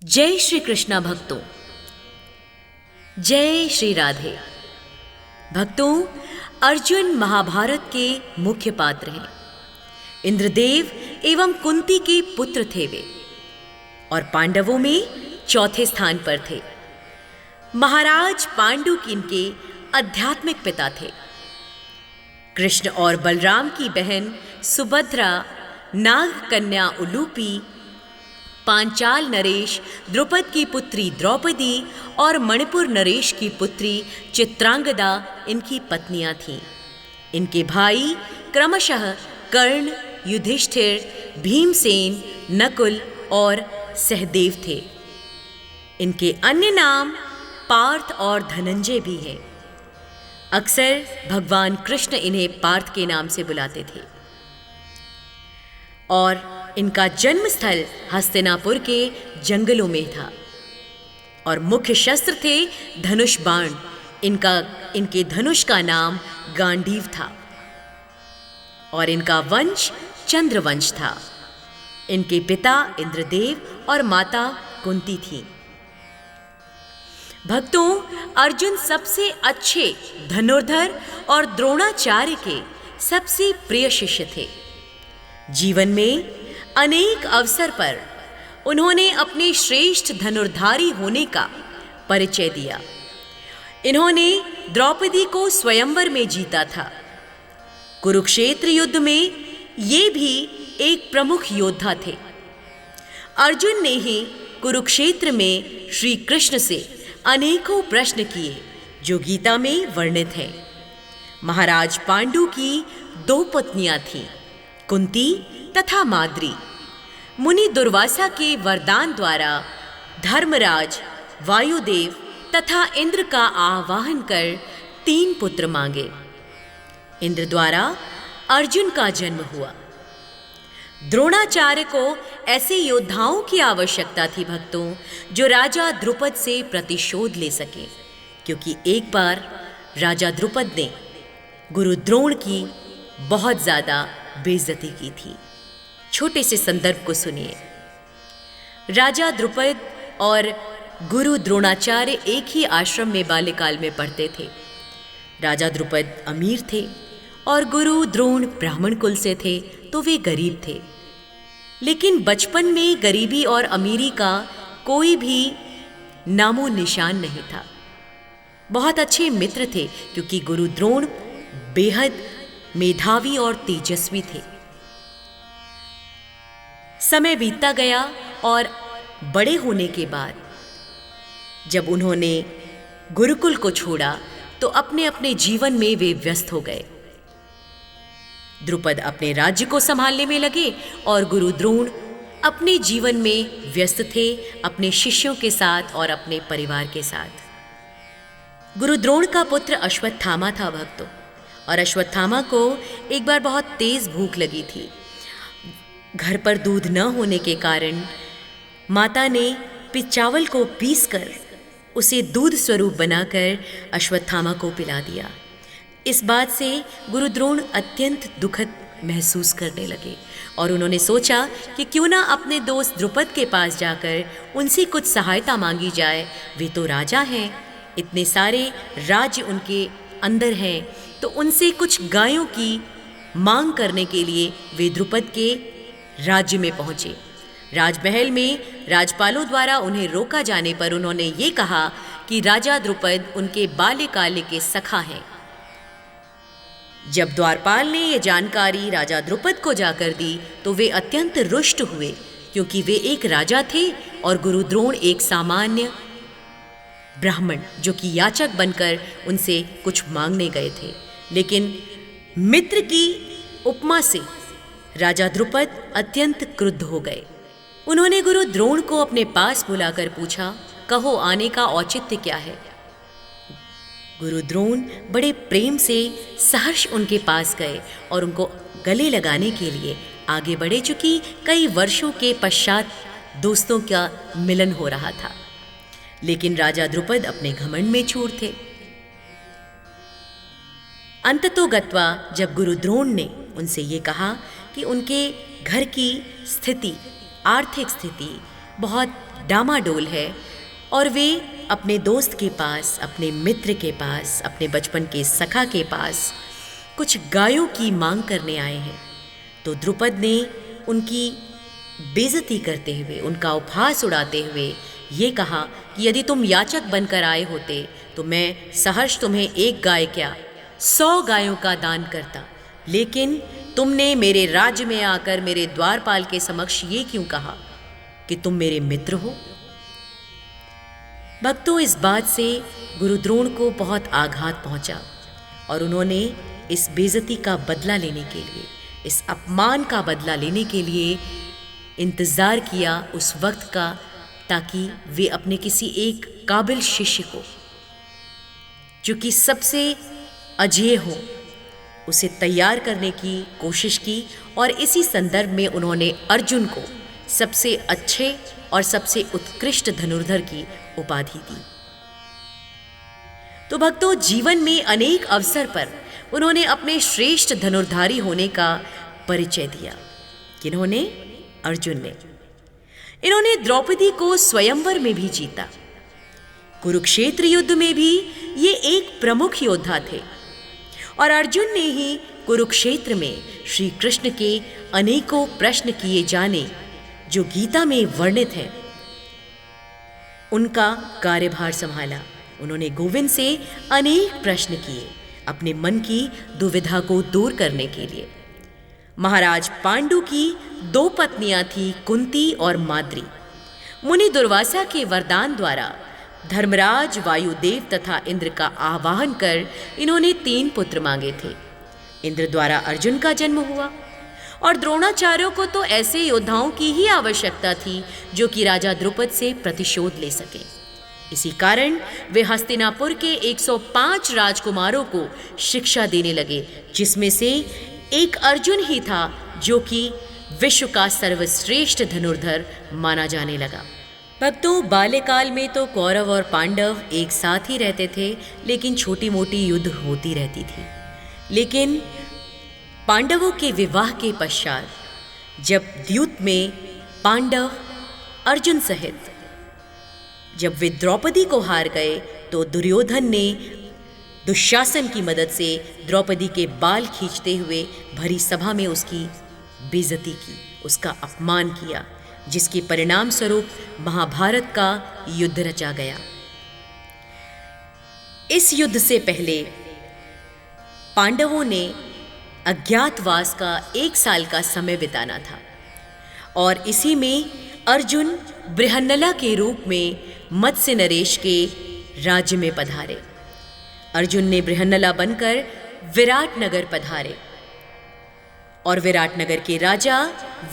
जय श्री कृष्णा भक्तों, जय श्री राधे। भक्तों, अर्जुन महाभारत के मुख्य पात्र हैं। इंद्रदेव एवं कुंती के पुत्र थे वे और पांडवों में चौथे स्थान पर थे। महाराज पांडु इनके आध्यात्मिक पिता थे। कृष्ण और बलराम की बहन सुभद्रा, नाग कन्या उलूपी, पांचाल नरेश, द्रुपद की पुत्री द्रौपदी और मणिपुर नरेश की पुत्री चित्रांगदा इनकी पत्नियां थीं। इनके भाई क्रमशः कर्ण, युधिष्ठिर, भीमसेन, नकुल और सहदेव थे। इनके अन्य नाम पार्थ और धनंजय भी हैं। अक्सर भगवान कृष्ण इन्हें पार्थ के नाम से बुलाते थे। और इनका जन्म स्थल हस्तिनापुर के जंगलों में था और मुख्य शस्त्र थे धनुष बाण। इनके धनुष का नाम गांडीव था और इनका वंश चंद्रवंश था। इनके पिता इंद्रदेव और माता कुंती थी। भक्तों, अर्जुन सबसे अच्छे धनुर्धर और द्रोणाचार्य के सबसे प्रिय शिष्य थे। जीवन में अनेक अवसर पर उन्होंने अपने श्रेष्ठ धनुर्धारी होने का परिचय दिया। इन्होंने द्रौपदी को स्वयंवर में जीता था। कुरुक्षेत्र युद्ध में ये भी एक प्रमुख योद्धा थे। अर्जुन ने ही कुरुक्षेत्र में श्री कृष्ण से अनेकों प्रश्न किए जो गीता में वर्णित हैं। महाराज पांडु की 2 पत्नियां थीं, कुंती तथा माद्री। मुनि दुर्वासा के वरदान द्वारा धर्मराज, वायुदेव तथा इंद्र का आवाहन कर 3 पुत्र मांगे। इंद्र द्वारा अर्जुन का जन्म हुआ। द्रोणाचार्य को ऐसे योद्धाओं की आवश्यकता थी भक्तों, जो राजा द्रुपद से प्रतिशोध ले सके, क्योंकि एक बार राजा द्रुपद ने गुरु द्रोण की बहुत ज्यादा बेइज्जती की थी। छोटे से संदर्भ को सुनिए। राजा द्रुपद और गुरु द्रोणाचार्य एक ही आश्रम में बाल्यकाल में पढ़ते थे। राजा द्रुपद अमीर थे और गुरु द्रोण ब्राह्मण कुल से थे, तो वे गरीब थे। लेकिन बचपन में गरीबी और अमीरी का कोई भी नामो निशान नहीं था। बहुत अच्छे मित्र थे, क्योंकि गुरु द्रोण बेहद मेधावी और तेजस्वी थे। समय बीतता गया और बड़े होने के बाद जब उन्होंने गुरुकुल को छोड़ा तो अपने अपने जीवन में वे व्यस्त हो गए। द्रुपद अपने राज्य को संभालने में लगे और गुरु द्रोण अपने जीवन में व्यस्त थे, अपने शिष्यों के साथ और अपने परिवार के साथ। गुरु द्रोण का पुत्र अश्वत्थामा था भक्तों, और अश्वत्थामा को एक बार बहुत तेज भूख लगी थी। घर पर दूध न होने के कारण माता ने चावल को पीसकर उसे दूध स्वरूप बनाकर अश्वत्थामा को पिला दिया। इस बात से गुरु द्रोण अत्यंत दुखद महसूस करने लगे और उन्होंने सोचा कि क्यों ना अपने दोस्त द्रुपद के पास जाकर उनसे कुछ सहायता मांगी जाए। वे तो राजा हैं, इतने सारे राज्य उनके अंदर हैं, तो उनसे कुछ गायों की मांग करने के लिए वे द्रुपद के राज्य में पहुंचे। राजमहल में राजपालों द्वारा उन्हें रोका जाने पर उन्होंने ये कहा कि राजा द्रुपद उनके बाल्यकाल के सखा हैं। जब द्वारपाल ने यह जानकारी राजा द्रुपद को जाकर दी तो वे अत्यंत रुष्ट हुए, क्योंकि वे एक राजा थे और गुरु द्रोण एक सामान्य ब्राह्मण जो कि याचक बनकर उनसे कुछ मांगने गए थे। लेकिन मित्र की उपमा से राजा द्रुपद अत्यंत क्रुद्ध हो गए। उन्होंने गुरु द्रोण को अपने पास बुलाकर पूछा, कहो आने का औचित्य क्या है। गुरु द्रोण बड़े प्रेम से सहर्ष उनके पास गए और उनको गले लगाने के लिए आगे बढ़े, चूंकि कई वर्षों के पश्चात दोस्तों का मिलन हो रहा था। लेकिन राजा द्रुपद अपने घमंड में चूर थे। अंततोगत्वा जब गुरु द्रोण ने उनसे ये कहा कि उनके घर की स्थिति, आर्थिक स्थिति बहुत डामाडोल है और वे अपने दोस्त के पास, अपने मित्र के पास, अपने बचपन के सखा के पास कुछ गायों की मांग करने आए हैं। तो द्रुपद ने उनकी बेइज्जती करते हुए, उनका उपहास उड़ाते हुए ये कहा कि यदि तुम याचक बनकर आए होते तो मैं सहर्ष तुम्हें 1 गाय क्या 100 गायों का दान करता, लेकिन तुमने मेरे राज्य में आकर मेरे द्वारपाल के समक्ष ये क्यों कहा कि तुम मेरे मित्र हो। भक्तों, इस बात से गुरु द्रोण को बहुत आघात पहुंचा और उन्होंने इस बेइज्जती का बदला लेने के लिए, इस अपमान का बदला लेने के लिए इंतज़ार किया उस वक्त का, ताकि वे अपने किसी एक काबिल शिष्य को, जो कि सबसे अजेय हो, उसे तैयार करने की कोशिश की और इसी संदर्भ में उन्होंने अर्जुन को सबसे अच्छे और सबसे उत्कृष्ट धनुर्धर की उपाधि दी। तो भक्तों, जीवन में अनेक अवसर पर उन्होंने अपने श्रेष्ठ धनुर्धारी होने का परिचय दिया। किन्होंने? अर्जुन ने। इन्होंने द्रौपदी को स्वयंवर में भी जीता। कुरुक्षेत्र युद्ध में भी ये एक प्रमुख योद्धा थे और अर्जुन ने ही कुरुक्षेत्र में श्री कृष्ण के अनेकों प्रश्न किए जाने जो गीता में वर्णित हैं, उनका कार्यभार संभाला। उन्होंने गोविंद से अनेक प्रश्न किए अपने मन की दुविधा को दूर करने के लिए। महाराज पांडु की 2 पत्नियां थी, कुंती और माद्री। मुनि दुर्वासा के वरदान द्वारा धर्मराज, वायुदेव तथा इंद्र का आवाहन कर इन्होंने 3 पुत्र मांगे थे। इंद्र द्वारा अर्जुन का जन्म हुआ और द्रोणाचार्यों को तो ऐसे योद्धाओं की ही आवश्यकता थी जो कि राजा द्रुपद से प्रतिशोध ले सके। इसी कारण वे हस्तिनापुर के 105 राजकुमारों को शिक्षा देने लगे, जिसमें से एक अर्जुन ही था जो कि विश्व का सर्वश्रेष्ठ धनुर्धर माना जाने लगा। भक्तों, बाल्यकाल में तो कौरव और पांडव एक साथ ही रहते थे, लेकिन छोटी मोटी युद्ध होती रहती थी। लेकिन पांडवों के विवाह के पश्चात जब द्यूत में पांडव अर्जुन सहित जब वे द्रौपदी को हार गए, तो दुर्योधन ने दुशासन की मदद से द्रौपदी के बाल खींचते हुए भरी सभा में उसकी बेइज्जती की, उसका अपमान किया, जिसके परिणाम स्वरूप महाभारत का युद्ध रचा गया। इस युद्ध से पहले पांडवों ने अज्ञातवास का 1 साल का समय बिताना था और इसी में अर्जुन बृहन्नला के रूप में मत्स्य नरेश के राज्य में पधारे। अर्जुन ने बृहन्नला बनकर विराट नगर पधारे और विराट नगर के राजा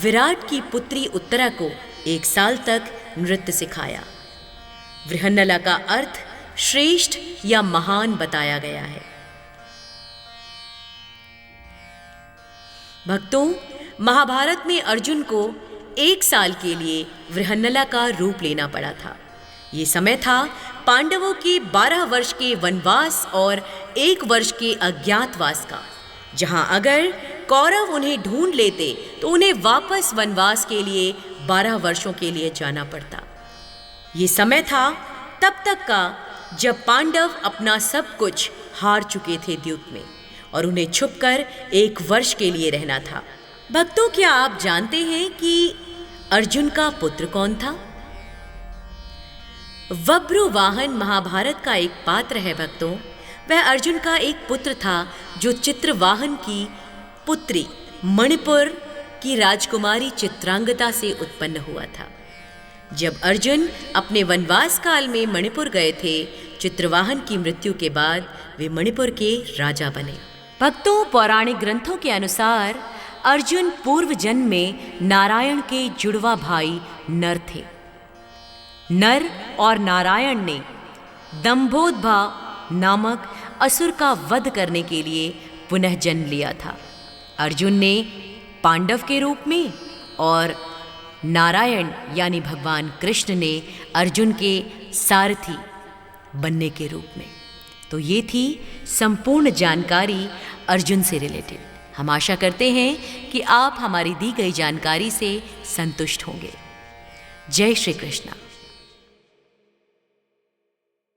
विराट की पुत्री उत्तरा को 1 साल तक नृत्य सिखाया। बृहन्नला का अर्थ श्रेष्ठ या महान बताया गया है। भक्तों, महाभारत में अर्जुन को 1 साल के लिए बृहन्नला का रूप लेना पड़ा था। ये समय था पांडवों के 12 वर्ष के वनवास और 1 वर्ष के अज्ञातवास का, जहां अगर कौरव उन्हें ढूंढ लेते तो उन्हें वापस वनवास के लिए 12 वर्षों के लिए जाना पड़ता। ये समय था तब तक का जब पांडव अपना सब कुछ हार चुके थे द्यूत में और उन्हें छुपकर 1 वर्ष के लिए रहना था। भक्तों, क्या आप जानते हैं कि अर्जुन का पुत्र कौन था? वब्रुवाहन महाभारत का एक पात्र है। भक्तों, वह अर्जुन का एक पुत्र था जो चित्रवाहन की पुत्री मणिपुर की राजकुमारी चित्रांगदा से उत्पन्न हुआ था। जब अर्जुन अपने वनवास काल में मणिपुर गए थे, चित्रवाहन की मृत्यु के बाद वे मणिपुर के राजा बने। भक्तों, पौराणिक ग्रंथों के अनुसार अर्जुन पूर्व जन्म में नारायण के जुड़वा भाई नर थे। नर और नारायण ने दंभोदभा नामक असुर का वध करने के लिए पुनः जन्म लिया था। अर्जुन ने पांडव के रूप में और नारायण यानी भगवान कृष्ण ने अर्जुन के सारथी बनने के रूप में। तो ये थी संपूर्ण जानकारी अर्जुन से रिलेटेड। हम आशा करते हैं कि आप हमारी दी गई जानकारी से संतुष्ट होंगे। जय श्री कृष्ण।